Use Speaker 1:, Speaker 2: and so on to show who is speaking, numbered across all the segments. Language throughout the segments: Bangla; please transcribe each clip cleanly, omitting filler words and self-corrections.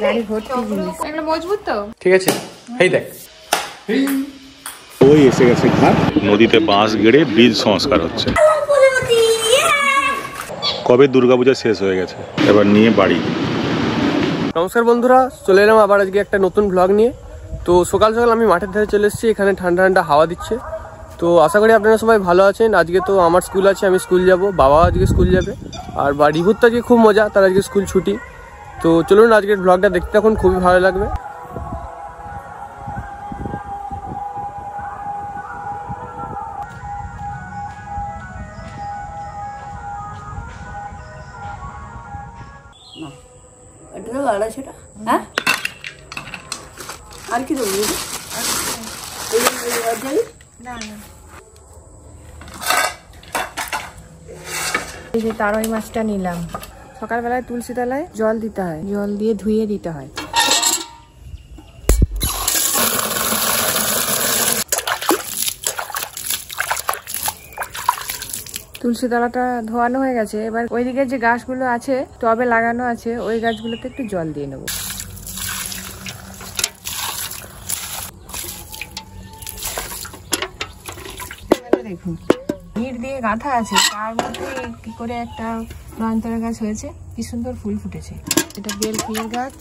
Speaker 1: গাড়ি ভর্তি জিনিস, এগুলো মজবুত তো।
Speaker 2: ঠিক আছে, এই দেখ
Speaker 3: ওই এসে গেছে ঘাট, নদীতে বাঁশ গেড়ে ব্রিজ সংস্কার হচ্ছে। কবে দুর্গাপূজা শেষ হয়ে গেছে, এবার নিয়ে বাড়ি।
Speaker 2: নমস্কার বন্ধুরা, চলে এলাম আবার আজকে একটা নতুন ব্লগ নিয়ে। তো সকাল সকাল আমি মাঠের ধারে চলে এসেছি, এখানে ঠান্ডা ঠান্ডা হাওয়া দিচ্ছে। তো আশা করি আপনারা সবাই ভালো আছেন। আজকে তো আমার স্কুল আছে, আমি স্কুল যাব, বাবা আজকে স্কুল যাবে, আর রিহুর তো আজকে খুব মজা, তার আজকে স্কুল ছুটি। তো চলুন আজকের ব্লগটা দেখতে থাকুন, খুবই ভালো লাগবে।
Speaker 1: হ্যাঁ আর কি দেবো এই যে তারই মাছটা নিলাম। সকালবেলায় তুলসী তলায় জল দিতে হয়, জল দিয়ে ধুয়ে দিতে হয়। তুলসী তলাটা ধোয়ানো হয়ে গেছে, এবার ওইদিকে যে গাছগুলো আছে টবে লাগানো আছে, ওই গাছগুলোতে একটু জল দিয়ে নেবো। দেখুন ইট দিয়ে গাঁথা আছে, তার মধ্যে কি করে একটা নয়নতারা গাছ হয়েছে, কি সুন্দর ফুল ফুটেছে। এটা বেল ফুলের গাছ,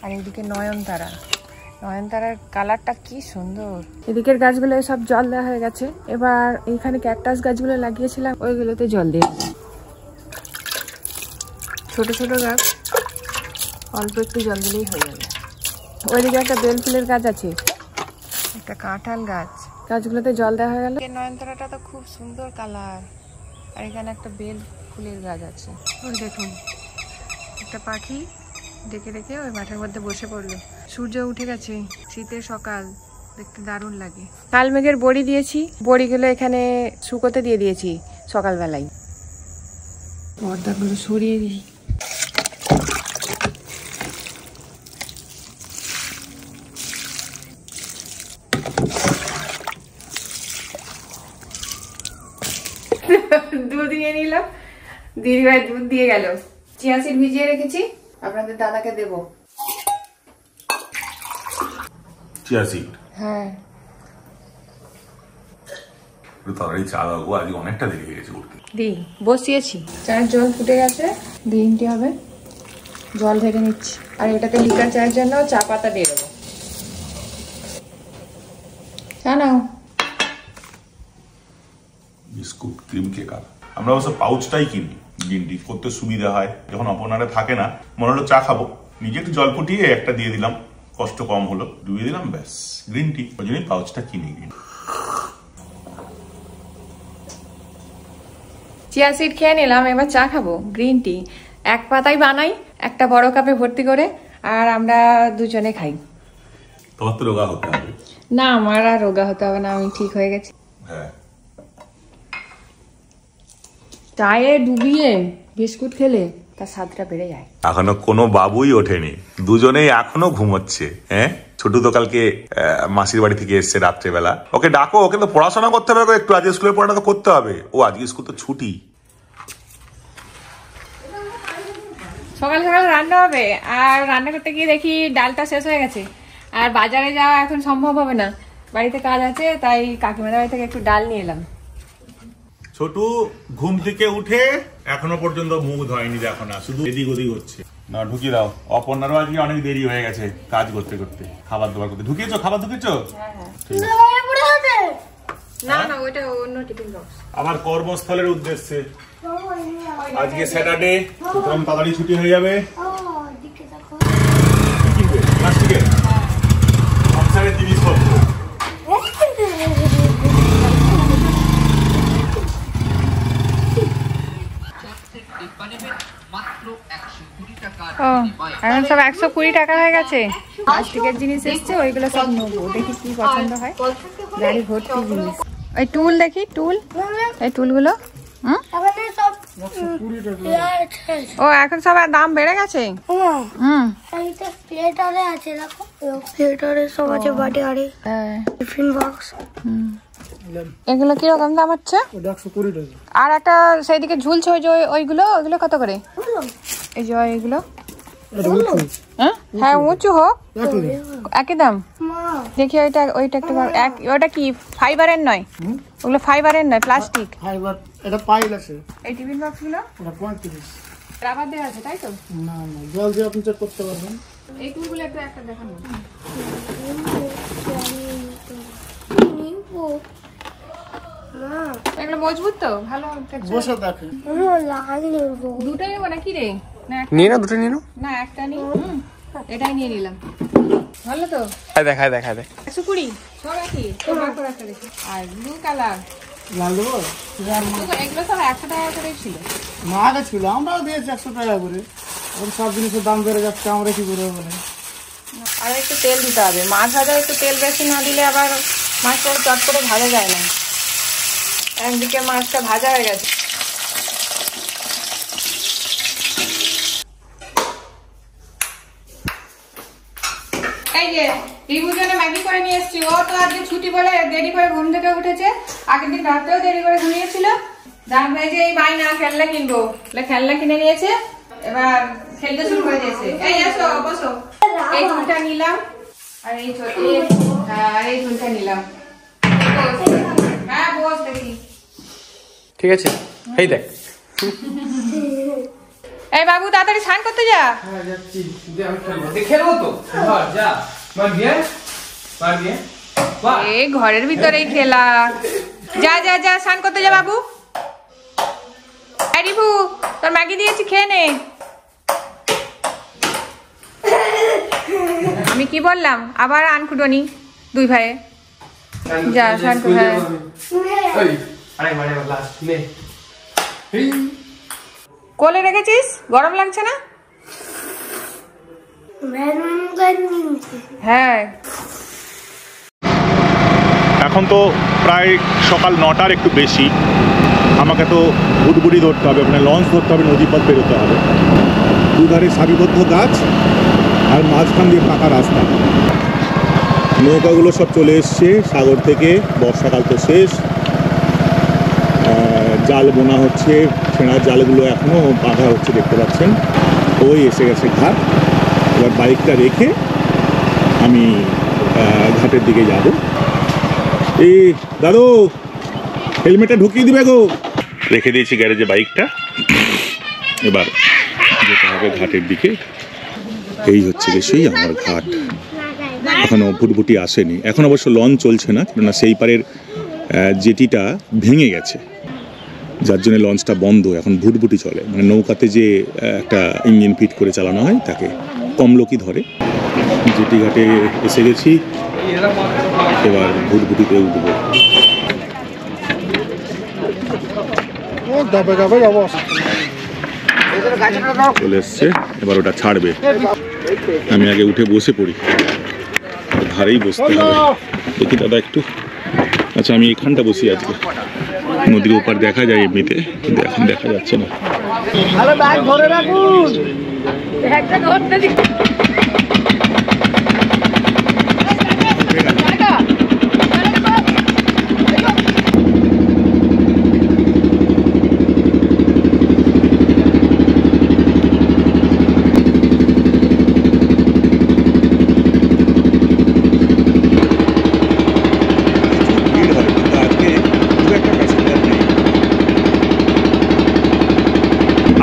Speaker 1: আর এদিকে নয়নতারা। নয়নতারার কালারটা কি সুন্দর। এদিকের গাছগুলো সব জল দেওয়া হয়ে গেছে, এবার এইখানে ক্যাকটাস গাছগুলো লাগিয়েছিলাম, ওইগুলোতে জল দিয়ে ছোট ছোট গাছ, অল্প একটু জল দিলেই হয়ে যাবে। ওইদিকে একটা বেল ফুলের গাছ আছে, একটা কাঁঠাল গাছ, গাছগুলোতে জল দেওয়া হয়ে গেল। নয়নতারাটা তো খুব সুন্দর কালার, আর এখানে একটা বেল ফুলের গাছ আছে। ওই দেখুন একটা পাখি ডেকে ডেকে ওই মাঠের মধ্যে বসে পড়লো। সূর্য উঠে গেছে, শীতের সকাল, দেখতে দারুণ লাগে। কাল মেঘের বড়ি দিয়েছি, বড়িগুলো এখানে শুকোতে দিয়ে দিয়েছি সকালবেলায়। পর্দাগুলো সরিয়ে দিই। দুধ নিয়ে নিলাম, দিদিভাই দুধ দিয়ে গেল। চিয়া সিড ভিজিয়ে রেখেছি, আপনাদের দাদাকে দেব।
Speaker 3: Chia seed?
Speaker 1: হ্যাঁ।
Speaker 3: তাড়াতাড়ি চা দাও, আজকে অনেকটা দেরি হয়ে গেছে উঠতে।
Speaker 1: দি বসিয়েছি, চায়ের জল ফুটে গেছে, গ্রিনটি হবে, জল ঢেলে নিচ্ছি। আর এটাতে লিকার চায়ের জন্য চা পাতা দিয়ে দেবো। চা নাও।
Speaker 3: Biscuit, cream cake. আমরা অবশ্য পাউচটাই কিনি, গ্রিন টি করতে সুবিধা হয়। যখন অপনারে থাকে না, মনে হলো চা খাবো, নিজে একটু জল ফুটিয়ে একটা দিয়ে দিলাম, কষ্ট কম হলো, ডুবিয়ে দিলাম, ব্যাস গ্রিন টি। ওই জন্যই পাউচটা কিনি।
Speaker 1: চিয়া সিড খেয়ে নিলাম, এবার চা খাবো। গ্রিন টি এক পাতাই বানাই, একটা বড় কাপে ভর্তি করে, আর আমরা দুজনে খাই।
Speaker 3: তোমার তো রোগা হতে হবে
Speaker 1: না, আমার আর রোগা হতে হবে না, আমি ঠিক হয়ে গেছি।
Speaker 3: হ্যাঁ,
Speaker 1: চায়ে ডুবিয়ে বিস্কুট খেলে তার স্বাদটা বেড়ে যায়।
Speaker 3: এখনো কোনো বাবুই ওঠেনি, দুজনেই এখনো ঘুমোচ্ছে। হ্যাঁ, ছোটু তো কালকে মাসির বাড়ি থেকে এসছে রাত্রেবেলা। ওকে ডাকো, ওকে তো পড়াশোনা করতে হবে একটু, আজকে স্কুলের পড়াটা তো করতে হবে। ও আজকে স্কুল তো ছুটি।
Speaker 1: সকাল সকাল রান্না হবে, আর রান্না করতে গিয়ে দেখি ডালটা শেষ হয়ে গেছে, আর বাজারে যাওয়া এখন সম্ভব হবে না, বাড়িতে কাজ আছে, তাই কাকিমাদের বাড়ি থেকে একটু ডাল নিয়ে এলাম।
Speaker 3: ছোটু ঘুম থেকে উঠে এখনো পর্যন্ত মুখ ধোয়নি, দেখো না, শুধু এদিক ওদিক হচ্ছে। না ঢুকিয়ে দাও, অপর্ণারও আজকে অনেক দেরি হয়ে গেছে কাজ করতে করতে, খাবার দাবার করতে। ঢুকিয়েছো? খাবার ঢুকিয়েছো?
Speaker 1: না না, ওইটা অন্য টিফিন বক্স।
Speaker 3: আবার কর্মস্থলের উদ্দেশ্যে। আজকে স্যাটারডে, সুতরাং তাড়াতাড়ি ছুটি হয়ে যাবে। প্লাস্টিকের সংসারের জিনিসপত্র।
Speaker 1: এখন সব 120 টাকা হয়ে গেছে। প্লাস্টিকের জিনিস এসছে, ওইগুলো সব নেবো, দেখি কি পছন্দ হয়। গাড়ি ভর্তি জিনিস। ওই টুল দেখি, টুল, এই টুলগুলো। ও এখন সব দাম বেড়ে গেছে। এগুলো কিরকম দাম হচ্ছে? আর একটা সেইদিকে ঝুলছে ওই যে ওইগুলো, ওইগুলো কত করে? এই যে এইগুলো হ্যাঁ উঁচু হোক, একই দাম। দেখি ওইটা একটু ওটা কি ফাইবারের নয়? ওগুলো ফাইবারের নয়, প্লাস্টিক।
Speaker 4: ফাইবার এটা পাইল আছে।
Speaker 1: এই টিফিন বক্স গুলো
Speaker 4: এটা 35।
Speaker 1: রাবার দেওয়া আছে তাই তো?
Speaker 4: না না, জল দিয়ে আপনি চেক করতে পারবেন।
Speaker 1: এই টুলগুলো একটু একটা দেখানো। এগুলো মজবুত তো, ভালো
Speaker 4: বসে দেখে।
Speaker 1: দুটাই নেবো নাকি রে?
Speaker 2: নিয়ে না, দুটো নিয়ে নাও।
Speaker 1: না একটা নিই, এটাই নিয়ে নিলাম। ভালো তো?
Speaker 2: দেখায়
Speaker 1: 120 সব একই, একটা দেখি। আর ব্লু কালার
Speaker 4: লাল দেবো?
Speaker 1: এগুলো সব 100 টাকা করে ছিল।
Speaker 4: না আগে ছিল, আমরাও দিয়েছি 100 টাকা করে। এখন সব জিনিসের দাম বেড়ে যাচ্ছে, আমরা কি করে বলে।
Speaker 1: আর একটু তেল দিতে হবে, মাছ ভাজা একটু তেল বেশি না দিলে আবার মাছটা চট করে ভাজা যায় না। একদিকে মাছটা ভাজা হয়ে গেছে। এই যে রিভুর জন্য ম্যাগি করে নিয়ে এসেছি। ও তো আজকে ছুটি বলে দেরি করে ঘুম থেকে উঠেছে, আগের দিন রাতেও দেরি করে ঘুমিয়েছিল। জান ভাই যে এই বায়না খেলনা কিনবো, খেলনা কিনে নিয়েছে, এবার খেলতে শুরু করে দিয়েছে। এই আসো বসো। এই ঝুলটা নিলাম আর এই ঝুলটা নিলাম। হ্যাঁ বস দেখি।
Speaker 2: ঠিক আছে, এই দেখ।
Speaker 1: এই বাবু তাড়াতাড়ি স্নান করতে যা।
Speaker 2: হ্যাঁ যাচ্ছি, খেলবো তো। যা মার দিয়ে
Speaker 1: এই ঘরের ভিতরেই খেলা। যা যা যা স্নান করতে যা বাবু। রিভু তোর ম্যাগি দিয়েছি, খেয়ে নে। আমি কি বললাম? আবার আনকুটনি দুই ভাইয়ে। যা স্নান করে। কোলে রেখেছিস, গরম লাগছে না? হ্যাঁ
Speaker 3: এখন তো প্রায় সকাল 9টার একটু বেশি। আমাকে তো বুটবুড়ি ধরতে হবে, মানে লঞ্চ ধরতে হবে, নদীপথ বেরোতে হবে। দুধারে সারিবদ্ধ গাছ আর মাঝখান দিয়ে পাকা রাস্তা। নৌকাগুলো সব চলে এসছে সাগর থেকে, বর্ষাকাল তো শেষ। জাল বোনা হচ্ছে, ছেঁড়ার জালগুলো এখনও বাঁধা হচ্ছে, দেখতে পাচ্ছেন। ওই এসে গেছে ঘাট। এবার বাইকটা রেখে আমি ঘাটের দিকে যাব। এই দাদু হেলমেটটা ঢুকিয়ে দিবে গো। রেখে দিয়েছি গ্যারেজে বাইকটা, এবার যেতে হবে ঘাটের দিকে। এই হচ্ছে সেই আমার ঘাট। এখনো ভুটভুটি আসেনি, এখন অবশ্য লঞ্চ চলছে না, কেননা সেই পারের জেটিটা ভেঙে গেছে, যার জন্য লঞ্চটা বন্ধ। এখন ভুটভুটি চলে, মানে নৌকাতে যে একটা ইঞ্জিন ফিট করে চালানো হয় তাকে কম লোকই ধরে। জেটি ঘাটে এসে গেছি, এবার ভুটভুটিতে উঠবো। চলে এসছে, এবার ওটা ছাড়বে। আমি আগে উঠে বসে পড়ি, ধারেই বসতে হবে। দেখি দাদা একটু। আচ্ছা আমি এখানটা বসি আজকে, নদীর ওপার দেখা যায় এমনিতে, কিন্তু এখন দেখা যাচ্ছে না।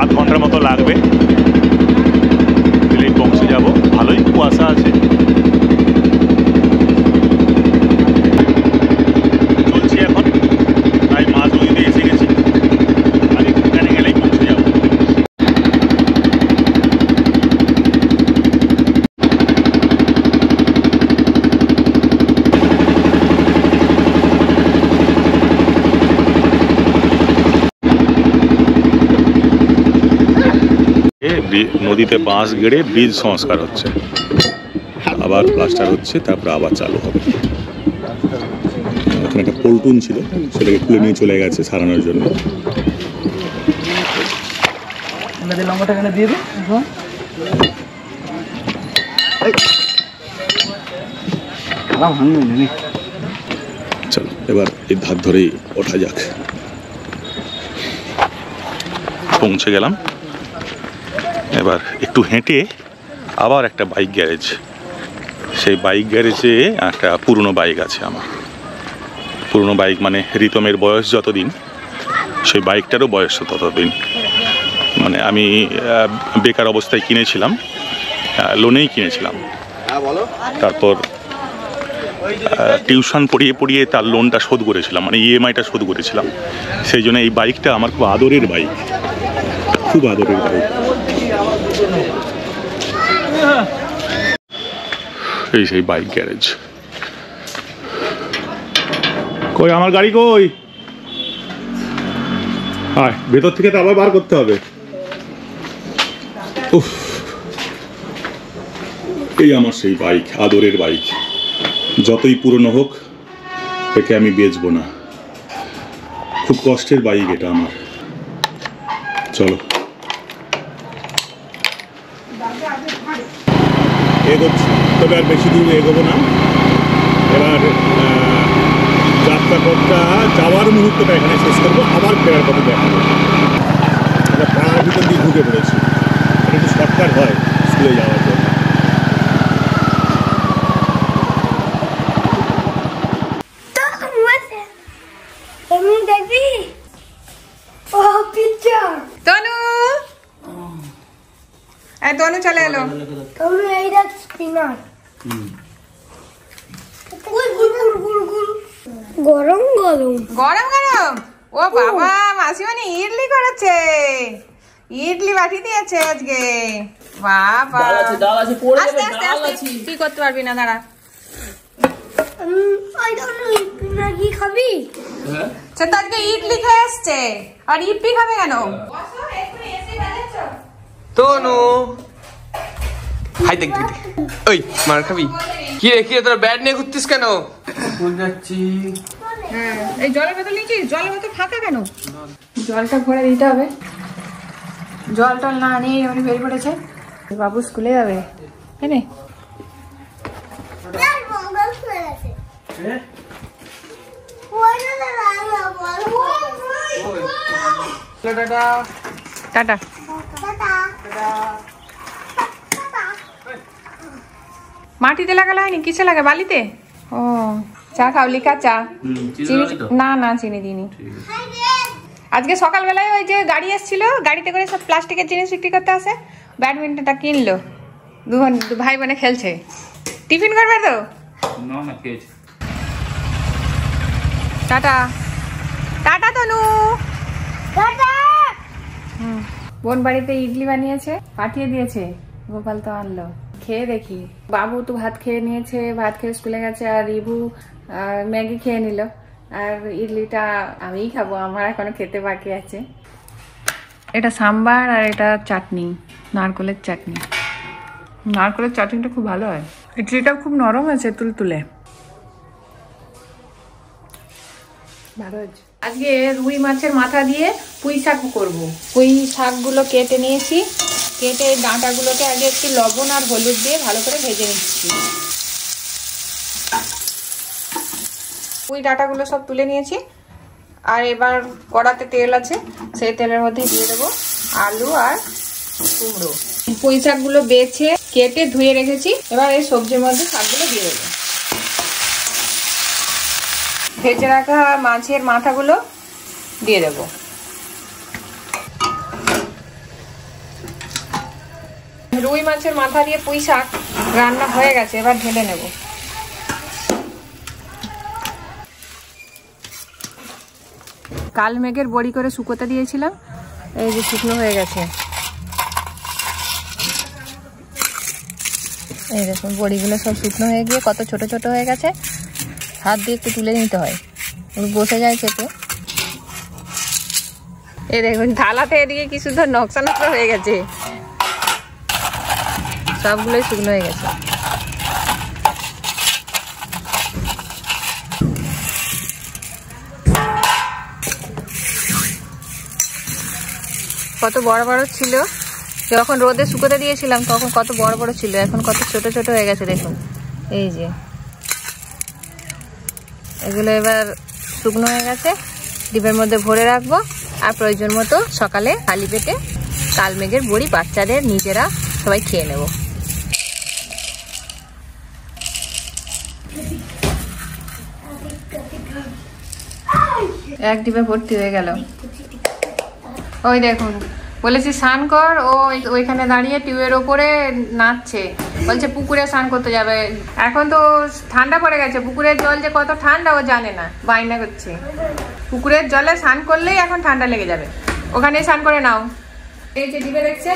Speaker 3: আধ ঘন্টার মতো লাগবে, দিলেই পৌঁছে যাব। ভালোই কুয়াশা আছে। চলছি এখন, তাই মাঝ নদীতে এসে গেছি, আর এখানে গেলেই পৌঁছে যাব। নদীতে বাঁশ গেড়ে ব্রিজ সংস্কার হচ্ছে, আবার প্লাস্টার হচ্ছে, তারপরে আবার চালু হবে। ওখানে একটা পল্টুন ছিল, সেটাকে খুলে নিয়ে চলে গেছে সারানোর জন্য। চলো এবার এই ধার ধরেই ওঠা যাক। পৌঁছে গেলাম। এবার একটু হেঁটে আবার একটা বাইক গ্যারেজ। সেই বাইক গ্যারেজে একটা পুরনো বাইক আছে আমার। পুরনো বাইক মানে রিতমের বয়স যতদিন, সেই বাইকটারও বয়স ততদিন। মানে আমি বেকার অবস্থায় কিনেছিলাম, লোনেই কিনেছিলাম। তারপর টিউশন পড়িয়ে পড়িয়ে তার লোনটা শোধ করেছিলাম, মানে ইএমআইটা শোধ করেছিলাম। সেই জন্য এই বাইকটা আমার খুব আদরের বাইক, খুব আদরের বাইক। এই সেই বাইক গ্যারেজ। কই আমার গাড়ি কই? আয়, ভেতর থেকে তো আবার বার করতে হবে। উফ, এই আমার সেই বাইক, আদরের বাইক। যতই পুরনো হোক একে আমি বেচবো না। খুব কষ্টের বাইক এটা আমার। চলো এগোচ্ছি, তবে আর বেশি দূর এগোবো না। এবার যাত্রা পথটা যাওয়ার মুহূর্তটা এখানে শেষ করবো, আবার ফেরার পথে দেখাবো। আমরা পাড়ার ভিতর দিয়ে ঢুকে পড়েছি, এটা একটু শর্টকাট হয় স্কুলে যাওয়ার জন্য।
Speaker 1: তনু, তনু চলে এলো।
Speaker 5: গরম গরম
Speaker 1: গরম গরম। ও বাবা, মাসিমণি ইডলি করেছে, ইডলি বাটি দিয়েছে আজকে। বাবা, আস্তে আস্তে আস্তে, তুই করতে পারবি না, দাঁড়া।
Speaker 5: কি খাবি?
Speaker 1: সে তো আজকে ইডলি খেয়ে এসছে, আর ইপি খাবে কেন?
Speaker 2: তনু, হাই দেখ দিদি। ওই মার খাবি? কি রে, কি রে, তোরা ব্যাট নিয়ে ঘুরতিস কেন? ভুল যাচ্ছি।
Speaker 1: হ্যাঁ, এই জলের বোতল নিয়েছিস? জলের বোতল ফাঁকা কেন? জলটা ভরে দিতে হবে। জল টল না নিয়ে উনি বেরিয়ে পড়েছে। বাবু স্কুলে যাবে, তাই না? টাটা। মাটিতে লাগালো হয়নি, কিসে লাগে? বালিতে। ও, চা খাও? লিকা চা? না না, চিনি দিইনি। আজকে সকালবেলায় ওই যে গাড়ি এসেছিল, গাড়িতে করে সব প্লাস্টিকের জিনিস বিক্রি করতে আসে, ব্যাডমিন্টনটা কিনলো। দু ভাই বোনে খেলছে। টিফিন করবে তো? টাটা। টাটা তনু। বোন বাড়িতে ইডলি বানিয়েছে, পাঠিয়ে দিয়েছে। গোপাল তো আনলো, খেয়ে দেখি। বাবু তো ভাত খেয়ে নিয়েছে, ভাত খেয়ে স্কুলে গেছে। আর ইবু ম্যাগি খেয়ে নিল। আর ইডলিটা আমিই খাবো, আমার এখনো খেতে বাকি আছে। এটা সাম্বার আর এটা চাটনি, নারকেলের চাটনি। নারকেলের চাটনিটা খুব ভালো হয়। ইডলিটাও খুব নরম আছে, তুলতুলে, ভালো হয়েছে। আজকে রুই মাছের মাথা দিয়ে পুঁই শাক করবো। পুঁই শাকগুলো কেটে নিয়েছি, কেটে ডাঁটাগুলোকে আগে একটু লবণ আর হলুদ দিয়ে ভালো করে ভেজে নিচ্ছি। পুঁই ডাঁটাগুলো সব তুলে নিয়েছি। আর এবার কড়াতে তেল আছে, সেই তেলের মধ্যে দিয়ে দেবো আলু আর কুমড়ো। পুঁই শাকগুলো বেছে কেটে ধুয়ে রেখেছি। এবার এই সবজির মধ্যে শাকগুলো দিয়ে দেবো। ভেজে রাখা মাছের মাথাগুলো দিয়ে দেবো। রুই মাছের মাথা দিয়ে পুঁই শাক রান্না হয়ে গেছে, এবার ঢেলে নেব। কাল মেঘের বড়ি করে শুকোতে দিয়েছিলাম, এই যে শুকনো হয়ে গেছে। এই দেখুন, বড়িগুলো সব শুকনো হয়ে গিয়ে কত ছোট ছোট হয়ে গেছে। হাত দিয়ে একটু তুলে নিতে হয়, বসে যায় খেতে। এই দেখুন, থালাতে এদিকে কি সুন্দর নকশা নকশা হয়ে গেছে, সবগুলোই শুকনো হয়ে গেছে। কত বড় বড় ছিল, যখন রোদে শুকোতে দিয়েছিলাম তখন কত বড় বড় ছিল, এখন কত ছোট ছোট হয়ে গেছে দেখুন। এই যে এগুলো এবার শুকনো হয়ে গেছে, ডিপের মধ্যে ভরে রাখবো। আর প্রয়োজন মতো সকালে খালি পেটে কাল মেঘের বড়ি বাচ্চাদের নিজেরা সবাই খেয়ে নেব। এক ডিবে ভর্তি হয়ে গেল। ওই দেখুন, বলেছি স্নান কর, ও ওইখানে দাঁড়িয়ে টিউবের ওপরে নাচছে, বলছে পুকুরে স্নান করতে যাবে। এখন তো ঠান্ডা পড়ে গেছে, পুকুরের জল যে কত ঠান্ডা ও জানে না, বায়না করছে। পুকুরের জলে স্নান করলেই এখন ঠান্ডা লেগে যাবে, ওখানে স্নান করে নাও। এই যে ডিবে দেখছে,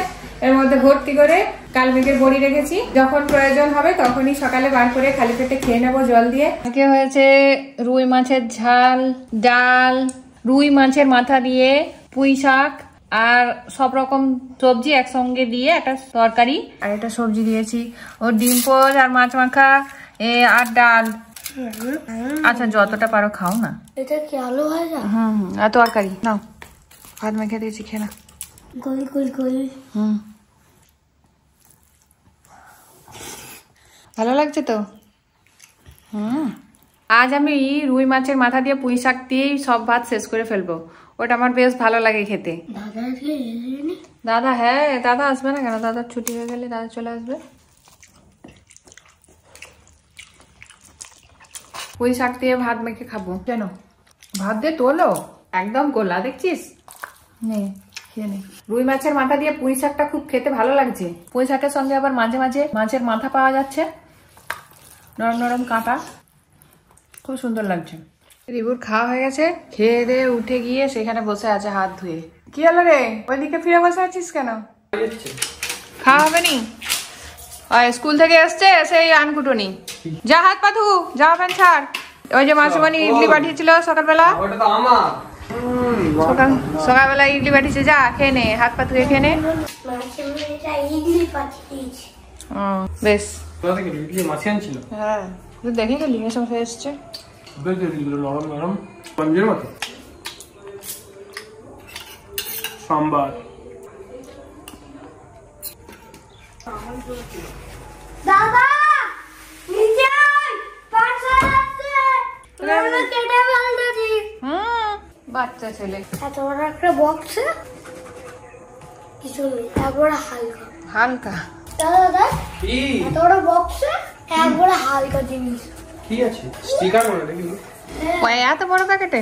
Speaker 1: এর মধ্যে ভর্তি করে কালমেঘের বড়ি রেখেছি, যখন প্রয়োজন হবে তখনই সকালে বার করে খালি পেটে খেয়ে নেবো জল দিয়ে। আজকে হয়েছে রুই মাছের ঝাল, ডাল, রুই মাছের মাথা দিয়ে পুঁই শাক আর সব রকম সবজি একসঙ্গে দিয়ে একটা তরকারি, আর এটা সবজি দিয়েছি, ও ডিম পোচ আর মাছ মাখা আর ডাল। আচ্ছা যতটা পারো খাও না।
Speaker 5: এটা কি আলু ভাজা?
Speaker 1: আর তরকারি নাও, ভাত মেখে দিয়েছি, খেয়ে না।
Speaker 5: গোল গোল গোল।
Speaker 1: ভালো লাগছে তো? আজ আমি রুই মাছের মাথা দিয়ে পুঁই শাক দিয়েই সব ভাত শেষ করে ফেলবো, ওটা আমার বেশ ভালো লাগে খেতে। দাদা, হ্যাঁ দাদা আসবে না কেন, দাদার ছুটি হয়ে গেলে দাদা চলে আসবে। পুঁই শাক দিয়ে ভাত মেখে খাবো। কেন ভাত দিয়ে তোলো একদম গোলা দেখছিস, নে খেয়ে নে। রুই মাছের মাথা দিয়ে পুঁই শাকটা খুব খেতে ভালো লাগছে। পুঁই শাকের সঙ্গে আবার মাঝে মাঝে মাছের মাথা পাওয়া যাচ্ছে, নরম নরম কাঁটা, খুব সুন্দর লাগছে। রিবুর খাওয়া হয়ে গেছে, খেয়ে দিয়ে উঠে গিয়ে সেখানে বসে আছে হাত ধুয়ে। কি হলো রে, ওইদিকে ফিরে বসে আছিস কেন? খাওয়া হবে নি? স্কুল থেকে এসছে, সেই আনকুটনি। যা হাত পা ধু, জামা প্যান্ট ছাড়। ওই যে মাসুমণি ইডলি পাঠিয়েছিল সকালবেলা, সকালবেলা ইডলি পাঠিয়েছে, যা খেয়ে নে, হাত পা ধুয়ে খেয়ে নে। বেশ, হ্যাঁ দেখে গেলি এসব হয়ে এসছে।
Speaker 2: নরম নরম পঞ্জের মতো সাম্বার।
Speaker 5: দাদা নিচে আয়, পার্সেল আসছে, আমি কেটে ফেলতেছি।
Speaker 1: বাচ্চা ছেলে,
Speaker 5: এত বড় একটা বক্সে কিছু নেই, একবারে হালকা
Speaker 1: হালকা।
Speaker 5: দাদা দাদা এত বড় বক্সে একবারে হালকা জিনিস
Speaker 2: কি আছে, স্টিকার মনে দেখি।
Speaker 1: ওই এত বড় প্যাকেটে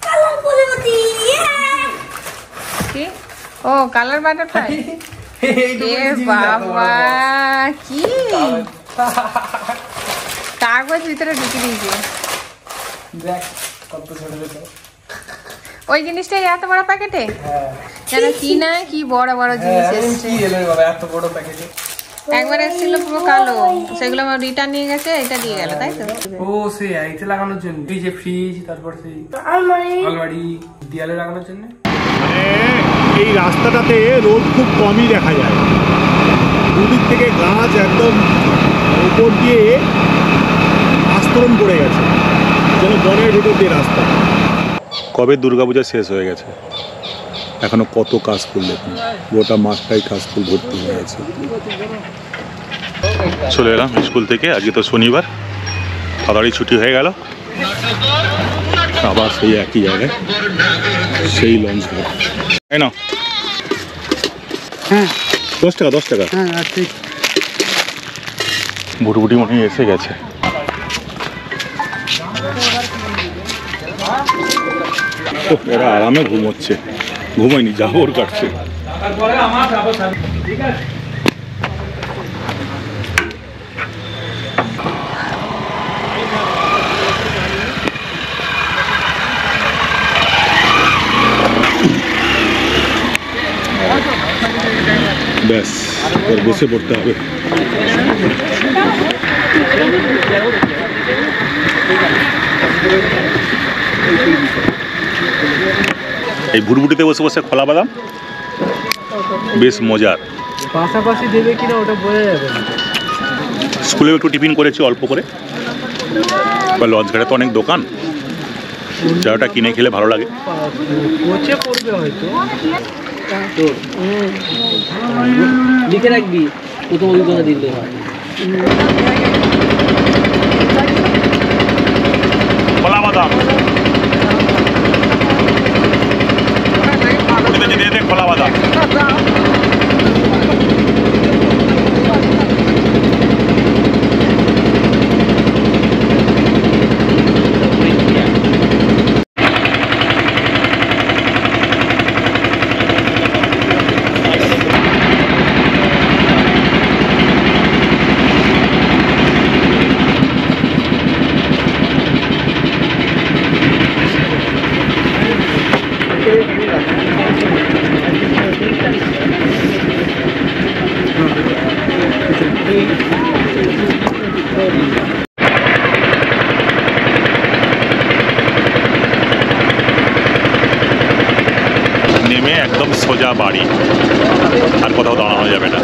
Speaker 5: কালার পরিবর্তী
Speaker 1: কি? ও কালার বাটারফ্লাই। এ বাবা, কি কাগজ ভিতরে ঢুকে দিয়েছে।
Speaker 2: দেখ কত ছোট ছোট
Speaker 1: ওই জিনিসটাই এত বড় প্যাকেটে, যেন কি না কি বড় বড় জিনিস এসছে।
Speaker 2: এত বড় প্যাকেটে
Speaker 1: একবার এসেছিল পুরো কালো, সেগুলো আমার রিটার্ন নিয়ে গেছে, এটা দিয়ে গেল, তাই তো?
Speaker 2: ও সেই আইতে লাগানোর জন্য, এই যে ফ্রিজ, তারপর সেই আলমারি দেয়ালে লাগানোর জন্য।
Speaker 6: মানে এই রাস্তাটাতে রোদ খুব কমই দেখা যায়, দুদিক থেকে গাছ একদম উপর দিয়ে আস্তরণ পড়ে গেছে, যেন বনের ভিতর দিয়ে রাস্তা।
Speaker 3: কবে দুর্গাপূজা শেষ হয়ে গেছে, এখনো কত কাশফুল, দেখুন গোটা মাঠটাই কাশফুল ভর্তি হয়ে আছে। চলে এলাম স্কুল থেকে, আজকে তো শনিবার, তাড়াতাড়ি ছুটি হয়ে গেল, আবার সেই একই জায়গায় সেই লঞ্চ ঘাট। তাই না? হ্যাঁ 10 টাকা 10 টাকা। হ্যাঁ ঠিক। বুটবুটি মনে হয় এসে গেছে। এরা আরামে ঘুমোচ্ছে, ঘুমায়নি, জাবর কাটছে। ব্যাস, এবার বসে পড়তে হবে। এই ভুটভুটিতে বসে বসে খোলা বাদাম বেশ মজার।
Speaker 2: পাশাপাশি দেবে কিনা ওটা বোঝা যাবে না।
Speaker 3: স্কুলে একটু টিফিন করেছি অল্প করে, বা লঞ্চ ঘাটে তো অনেক দোকান, যাওয়াটা কিনে খেলে ভালো লাগে।
Speaker 2: পচে পড়বে হয়তো, লিখে রাখবি প্রথম অভিজ্ঞতা দিতে হয়।
Speaker 3: খোলা বাদাম খোলা বাদাম। সোজা বাড়ি, আর কোথাও দাঁড়ানো যাবে না।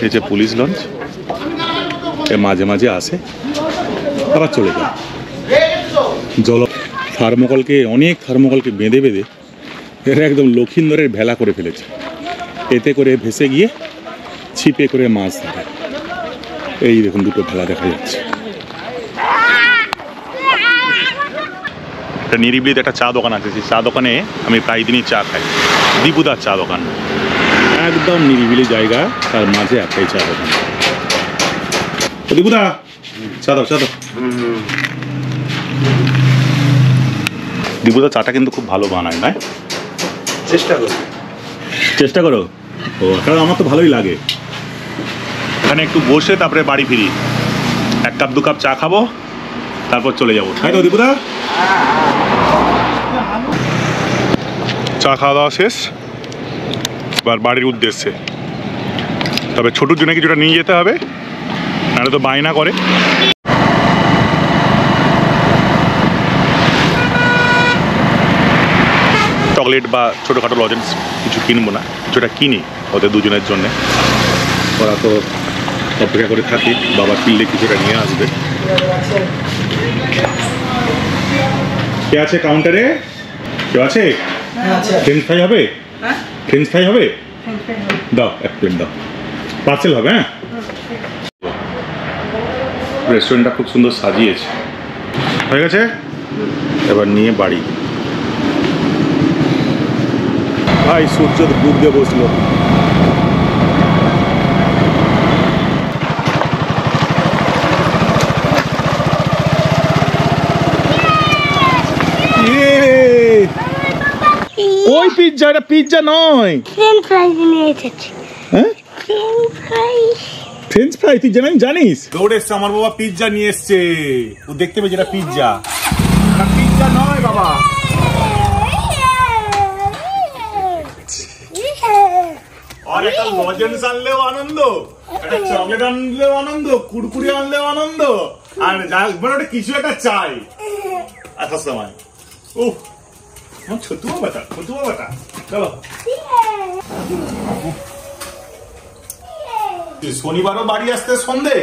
Speaker 3: এই যে পুলিশ লঞ্চ, এ মাঝে মাঝে আসে আবার চলে যায়। অনেক থার্মোকলকে বেঁধে বেঁধে এরা একদম লক্ষিন্দরের ভেলা করে ফেলেছে। এতে করে ভেসে গিয়ে ছিপে করে মাছ ধরে। এই দেখুন দুটো ভেলা দেখা যাচ্ছে। একটা নিরিবিলিতে একটা চা দোকান আছে, সেই চা দোকানে আমি প্রায় দিনই চা খাই। দীপুদার চা দোকান, একদম নিরিবিলি জায়গা, তার মাঝে একটাই চা দোকান। দীপুদা চা দাও, চা দাও। দীপুদা চাটা কিন্তু খুব ভালো বানায়, না? চেষ্টা করো। ও, কারণ আমার তো ভালোই লাগে। এখানে একটু বসে তারপরে বাড়ি ফিরি, 1 কাপ 2 কাপ চা খাবো, তারপর চলে যাবো। তাই তো দীপুদা? চা খাওয়া দাওয়া শেষ, এবার বাড়ির উদ্দেশ্যে। তবে ছোটুর জন্য কিছুটা নিয়ে যেতে হবে, নাহলে তো বায়না করে। চকলেট বা ছোটোখাটো লজেন্স কিছু কিনবো না, কিছুটা কিনি ওদের দুজনের জন্যে। ওরা তো অপেক্ষা করে থাকি, বাবা কিনলে কিছুটা নিয়ে আসবে। কে আছে কাউন্টারে? কেউ আছে? ফ্রেঞ্চ ফ্রাই হবে? ফ্রেঞ্চ ফ্রাই হবে? দাও, 1 প্লেট দাও। পার্সেল হবে? হ্যাঁ, রেস্টুরেন্টটা খুব সুন্দর সাজিয়েছে। হয়ে গেছে, এবার নিয়ে বাড়ি। ভাই সূর্য ডুবতে বসলো। ওই পিৎজা, এটা পিৎজা নয়,
Speaker 5: ফ্রেঞ্চ ফ্রাই নিয়ে এসেছি।
Speaker 3: হ্যাঁ,
Speaker 5: ফ্রেঞ্চ
Speaker 3: ফ্রাই তুই জানিস? দৌড়ে এসছে আমার বাবা, পিৎজা নিয়ে এসছে। ও দেখতে পেয়েছে এটা পিৎজা, পিৎজা নয় বাবা। আর একটা লজেন্স আনলেও আনন্দ, একটা চকলেট আনলেও আনন্দ, কুড়কুড়ি আনলেও আনন্দ, আর মানে কিছু একটা চাই আসার সময়। ও ছোটু বাবাটা, ছোটু বাবাটা, চলো। শনিবারও বাড়ি আসতে সন্ধে,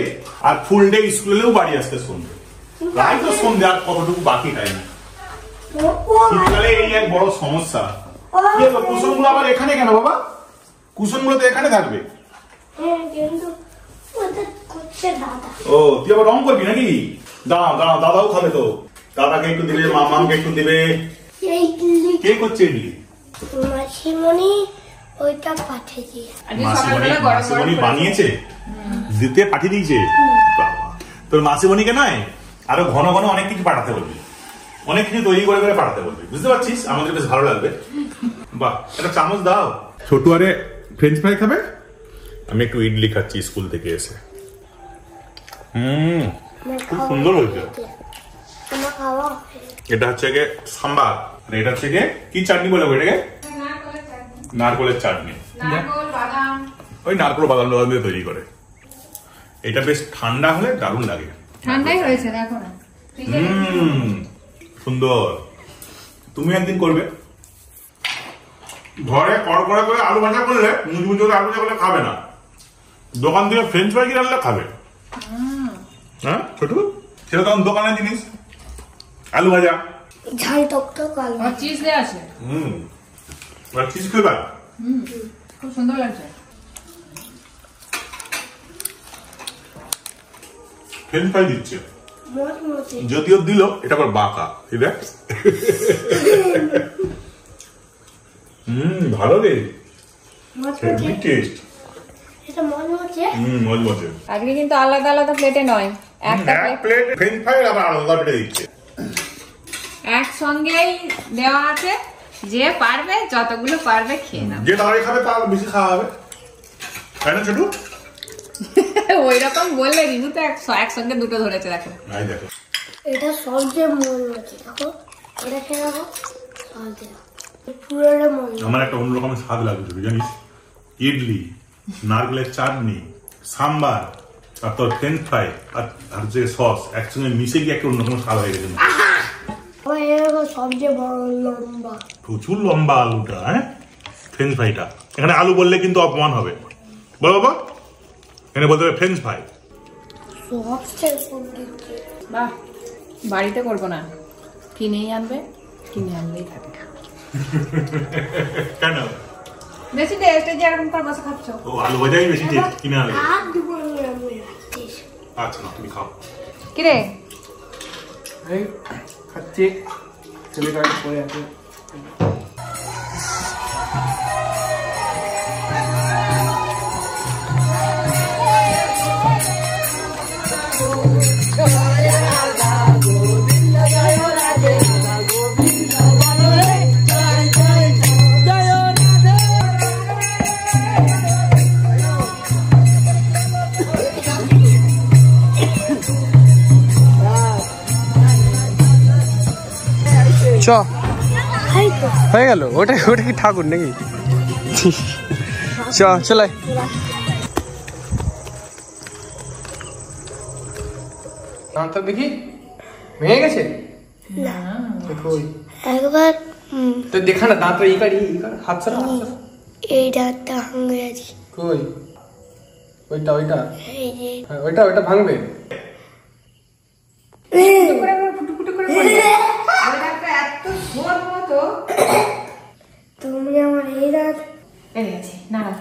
Speaker 3: আর ফুল ডে স্কুলেও বাড়ি আসতে সন্ধে। প্রায় তো সন্ধে, আর কতটুকু বাকি টাইম। শীতকালে এই এক বড় সমস্যা। কুশনগুলো আবার এখানে কেন বাবা? কুশনগুলো তো এখানে থাকবে। ও, তুই আবার রং করবি নাকি? দাঁড়াও দাঁড়াও, দাদাও খাবে তো। দাদাকে একটু দিবে, মামাকে একটু দিবে। কে করছে ইডলি?
Speaker 5: মাসিমণি ওইটা পাঠিয়েছে।
Speaker 3: মাসিমণি বানিয়েছে, দিতে পাঠিয়ে দিয়েছে। তোর মাসিমণিকে নয়, আরো ঘন ঘন অনেক কিছু পাঠাতে বলবি, অনেক কিছু তৈরি করে করে পাঠাতে বলবি, বুঝতে পারছিস? আমাদের বেশ ভালো লাগবে। বাহ, একটা চামচ দাও। ছোটু আরে ফ্রেঞ্চ ফ্রাই খাবে, আমি একটু ইডলি খাচ্ছি স্কুল থেকে এসে। খুব সুন্দর হয়েছে। এটা হচ্ছে গিয়ে সাম্বার, আর এটা হচ্ছে গিয়ে কি চাটনি বলে এটাকে? নারকলের চাটনি। ওই নারকল বাদাম দিয়ে তৈরি করে। এটা বেশ ঠান্ডা হলে দারুণ লাগে।
Speaker 1: ঠান্ডাই হয়েছে, দেখো না।
Speaker 3: সুন্দর। তুমি একদিন করবে ঘরে, কড়কড়া করে আলু ভাজা করলে, মুচমুচে করে আলু ভাজা করলে খাবে না, দোকান থেকে ফ্রেঞ্চ ফ্রাই কিনে আনলে খাবে। হ্যাঁ ছোটু, সেটা তখন দোকানের জিনিস। আলু ভাজা,
Speaker 5: ঝাল টকটক আলু,
Speaker 1: আর চিজ দেয়া আছে।
Speaker 3: আর চিজ খাবে।
Speaker 1: খুব সুন্দর লাগছে।
Speaker 3: ফ্রেঞ্চ ফ্রাই দিচ্ছে,
Speaker 5: মচমচে।
Speaker 3: যদিও দিল এটা আবার বাঁকা। দেখ, ভালো রে, হেভি টেস্ট।
Speaker 5: এটা মচমচে।
Speaker 3: মজমজে।
Speaker 1: আজকে কিন্তু আলাদা আলাদা প্লেটে নয়, একটা
Speaker 3: প্লেট ফ্রেঞ্চ ফ্রাই আবার আলাদা প্লেটে দিচ্ছে।
Speaker 1: একসঙ্গেই দেওয়া আছে, যে পারবে যতগুলো পারবে খেয়ে নাও।
Speaker 3: যে তাড়াতাড়ি খাবে তার বেশি খাওয়া হবে, তাই না ছোটু?
Speaker 1: ওই রকম বললে রিমু তো একসঙ্গে দুটো ধরেছে। দেখো,
Speaker 3: দেখো
Speaker 5: এটা সবচেয়ে মচমচে। দেখো এটা খেয়ে দেখো, পুরোটা মচমচে।
Speaker 3: আমার একটা অন্যরকম স্বাদ লাগছে জানিস? ইডলি, নারকেলের চাটনি, সাম্বার, আর তোর ফ্রেঞ্চ ফ্রাই আর যে সস একসঙ্গে মিশে গিয়ে একটা অন্যরকম স্বাদ হয়ে গেছে।
Speaker 5: সবচেয়ে বড় লম্বা,
Speaker 3: প্রচুর লম্বা আলুটা, হ্যাঁ ফ্রেঞ্চ ফ্রাইটা। এখানে আলু বললে কিন্তু অপমান হবে, বলো বাবা, এখানে বলতে হবে ফ্রেঞ্চ ফ্রাই।
Speaker 1: বাহ, বাড়িতে করবো না, কিনেই আনবে, কিনে আনলেই খাবে।
Speaker 3: কেন?
Speaker 1: বেশি টেস্ট, যেরকম করে বসে খাচ্ছ।
Speaker 3: ও আলু ভাজাই বেশি টেস্ট, কিনে আনলে।
Speaker 5: আর
Speaker 3: আচ্ছা না, তুমি খাও।
Speaker 1: কিরে
Speaker 2: এই খাচ্ছি, ছেলেটা পড়ে আছে। চ হয়ে গেল, ওটা ওটা কি ঠাকুর নাকি? চলে দাঁতটা দেখি ভেঙে গেছে।
Speaker 5: একবার
Speaker 2: তো দেখা না দাঁত এই কার হাত ছাড়া,
Speaker 5: এই দাঁতটা ভাঙে গেছে।
Speaker 2: কই ওইটা ওইটা
Speaker 5: এই যে
Speaker 2: ওইটা ওইটা ভাঙবে।
Speaker 5: তুমি আমার এই দাঁত
Speaker 1: পেরে গেছে, নাড়া।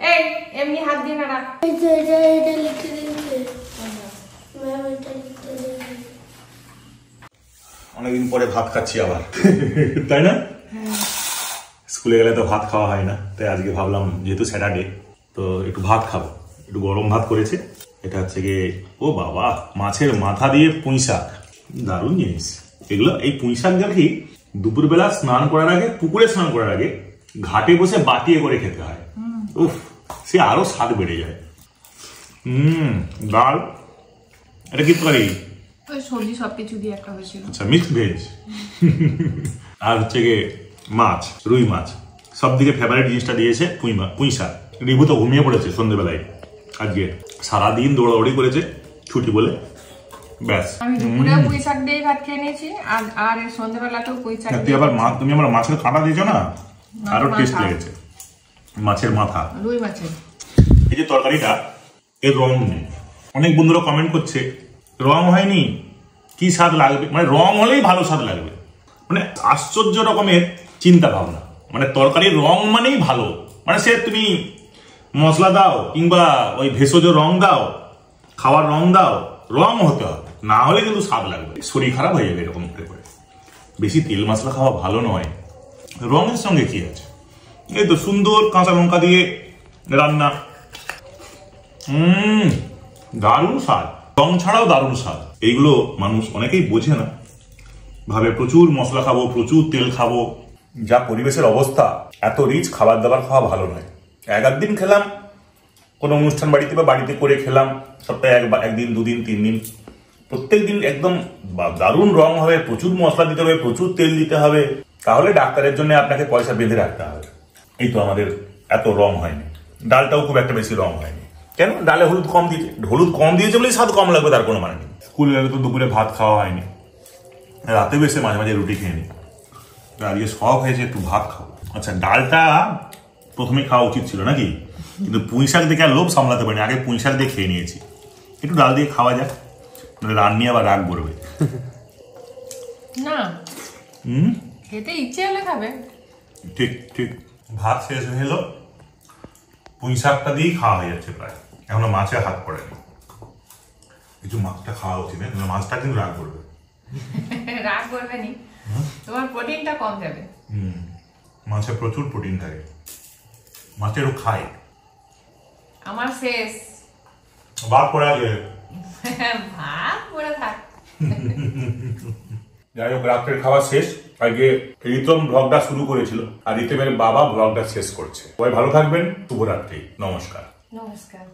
Speaker 1: এই এমনি হাত দিয়ে নাড়া।
Speaker 5: এটা লিখে দিয়েছে ম্যাম, এটা লিখে দিয়েছে।
Speaker 3: অনেকদিন পরে ভাত খাচ্ছি আবার, তাই না? স্কুলে গেলে তো ভাত খাওয়া হয় না, তাই আজকে ভাবলাম যেহেতু স্যাটারডে তো একটু ভাত খাবো। একটু গরম ভাত করেছে, এটা হচ্ছে গিয়ে ও বাবা মাছের মাথা দিয়ে পুঁই শাক, দারুণ জিনিস এগুলো। এই পুঁই শাক দেখি দুপুরবেলা স্নান করার আগে, পুকুরে স্নান করার আগে ঘাটে বসে বাটিয়ে করে খেতে হয়। উফ, সে আরো স্বাদ বেড়ে যায়। ডাল, এটা কি তরকারি?
Speaker 1: ওই সবজি সবকিছু দিয়ে একটা হয়েছিল।
Speaker 3: আচ্ছা, মিক্সড ভেজ। আর হচ্ছে গিয়ে মাছ, রুই মাছ। সব দিকে ফেভারিট জিনিসটা দিয়েছে পুঁই শাক। রিভু তো ঘুমিয়ে পড়েছে সন্ধ্যেবেলায়, আজকে সারাদিন দৌড়াদৌড়ি করেছে ছুটি বলে, ব্যাস।
Speaker 1: আমি দুপুরে পুঁই শাক দিয়ে ভাত খেয়ে নিয়েছি, আর সন্ধ্যাবেলাতেও পুঁই শাক।
Speaker 3: তুই আবার তুমি আমার মাছের কাঁটা দিয়েছো না, আরো টেস্ট লেগেছে। মাছের মাথা,
Speaker 1: রুই মাছের।
Speaker 3: এই যে তরকারিটা, এর রং নেই। অনেক বন্ধুরা কমেন্ট করছে রং হয়নি, কি স্বাদ লাগবে, মানে রং হলেই ভালো স্বাদ লাগবে, মানে আশ্চর্য রকমের চিন্তা ভাবনা। মানে তরকারির রং মানেই ভালো, মানে সে তুমি মশলা দাও কিংবা ওই ভেষজ রং দাও, খাওয়ার রং দাও, রং হতে হবে, না হলে কিন্তু স্বাদ লাগবে, শরীর খারাপ হয়ে যাবে এরকম করে। বেশি তেল মশলা খাওয়া ভালো নয়। রঙের সঙ্গে কি আছে, এই তো সুন্দর কাঁচা লঙ্কা দিয়ে রান্না, দারুণ স্বাদ, রং ছাড়াও দারুণ স্বাদ। এইগুলো মানুষ অনেকেই বোঝে না, ভাবে প্রচুর মশলা খাবো, প্রচুর তেল খাবো। যা পরিবেশের অবস্থা, এত রিচ খাবার দাবার খাওয়া ভালো নয়। একদিন খেলাম কোনো অনুষ্ঠান বাড়িতে বা বাড়িতে করে খেলাম, সপ্তাহে একদিন, দুদিন, 3 দিন। প্রত্যেক দিন একদম দারুণ রং হবে, প্রচুর মশলা দিতে হবে, প্রচুর তেল দিতে হবে, তাহলে ডাক্তারের জন্য আপনাকে পয়সা বেঁধে রাখতে হবে। এই তো আমাদের এত রং হয়নি, ডালটাও খুব একটা বেশি রং হয়নি। কেন? ডালে হলুদ কম দিয়েছে, হলুদ কম দিয়েছে বলেই স্বাদ কম লাগবে তার কোনো মানে নেই। স্কুলে গেলে তো দুপুরে ভাত খাওয়া হয়নি, রাতে বেশি মাঝে মাঝে রুটি খেয়ে নিই, আজকে শখ হয়েছে একটু ভাত খাবো। আচ্ছা, ডালটা প্রথমে খাওয়া উচিত ছিল নাকি, কিন্তু পুঁই শাক দেখে আর লোভ সামলাতে পারিনি, আগে পুঁই শাক দিয়ে খেয়ে নিয়েছি। একটু ডাল দিয়ে খাওয়া যাক, মানে রান্নি আবার রাগ করবে
Speaker 1: না। খেতে ইচ্ছে হলে খাবে।
Speaker 3: ঠিক ঠিক। ভাত শেষ হয়ে এলো, পুঁই শাকটা দিয়েই খাওয়া হয়ে যাচ্ছে প্রায়, এখনো মাছে হাত পড়েনি। কিছু মাছটা খাওয়া উচিত, মাছটা কিন্তু রাগ করবে।
Speaker 1: রাগ করবে নি, তোমার প্রোটিনটা কম যাবে।
Speaker 3: মাছে প্রচুর প্রোটিন থাকে, মাছেরও খাই।
Speaker 1: আমার শেষ
Speaker 3: ভাত পড়ে আছে,
Speaker 1: ভাত পড়ে থাক।
Speaker 3: যাই হোক, রাত্রের খাওয়া শেষ। আজকে রিতম ব্লগটা শুরু করেছিল, আর রিতমের বাবা ব্লগটা শেষ করছে। সবাই ভালো থাকবেন, শুভরাত্রি, নমস্কার।
Speaker 1: নমস্কার।